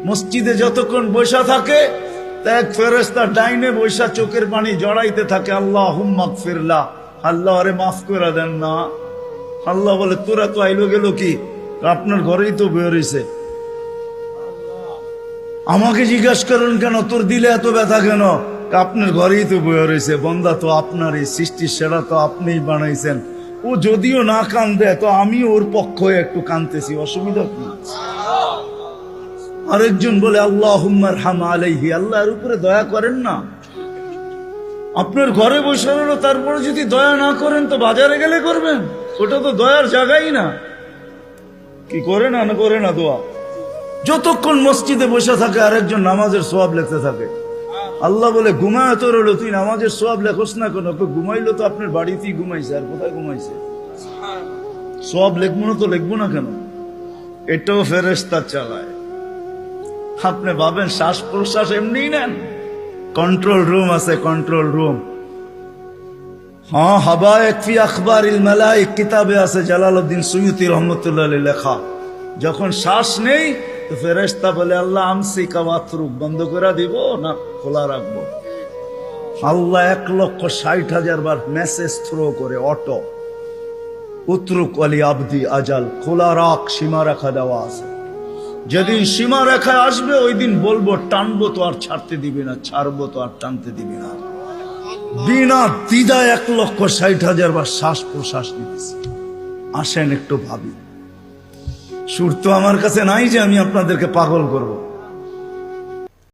মসজিদে যতক্ষণ বসা থাকে এক ফেরেশতা ডাইনে বসা চোখের পানি জড়াইতে থাকে, আল্লাহুম্মা গফিরলা, আল্লাহ আরে মাফ করে দেন না। আল্লাহ বলে তোরা তো আইলো গেল কি, আপনার ঘরেই তো বের হইছে, আমাকে জিজ্ঞাসা করেন কেন তোর দিলে এত ব্যথা কেন? আপনার ঘরেই তো বের হইছে, বন্দা তো আপনারই সৃষ্টি, সেরা তো আপনিই বানাইছেন। ও যদিও না কান্দে তো আমি ওর পক্ষ হয়ে একটু কান্দতেছি, অসুবিধা কি? আরেকজন বলে আল্লাহুম্মা আরহাম আলাইহি, আল্লাহর উপরে দয়া করেন না। আপনার ঘরে বসে রইল, তারপরে যদি দয়া না করেন তো বাজারে গেলে করবেন, ওটা তো দয়ার জায়গাই না। কি করে না করে না দোয়া? যতক্ষণ মসজিদে বসে থাকে আরেকজন নামাজের সওয়াব লিখতে থাকে। আল্লাহ বলে ঘুমায় তো রইল, তুই নামাজের সওয়াব লেখোস না কেন? ঘুমাইলো তো আপনার বাড়িতেই ঘুমাইছে, আর কোথায় ঘুমাইছে? সওয়াব লিখবো না তো লিখবো না কেন? এটাও ফেরেশতা চালায়। আপনি ভাবেন শ্বাস প্রশ্বাস এমনি নেন? কন্ট্রোল রুম আছে, কন্ট্রোল রুম। হ্যাঁ, হাবায়েক ফি আখবারিল মালায়েক কিতাবে আছে, জালালউদ্দিন সুয়ুতি রহমাতুল্লাহ আলাইহি লেখা। যখন শ্বাস নেই তো ফেরেশতা বলে আল্লাহ আমসিকা ওয়াতরুক, বন্ধ করে দিব না খোলা রাখবো? আল্লাহ 1,60,000 বার মেসেজ থ্রো করে, অটো উতরুক আলী আবদি আজাল, খোলা রাখ, সীমা রেখা দেওয়া আছে। যেদিন সীমা রেখায় আসবে ওই দিন বলবো টানবো তো আর ছাড়তে দিবি না, ছাড়বো তো আর টানতে দিবি না। বিনা দ্বিধায় 1,60,000 বার শ্বাস প্রশ্বাস নিতেছি। আসেন একটু ভাবি। সুর তো আমার কাছে নাই যে আমি আপনাদেরকে পাগল করব।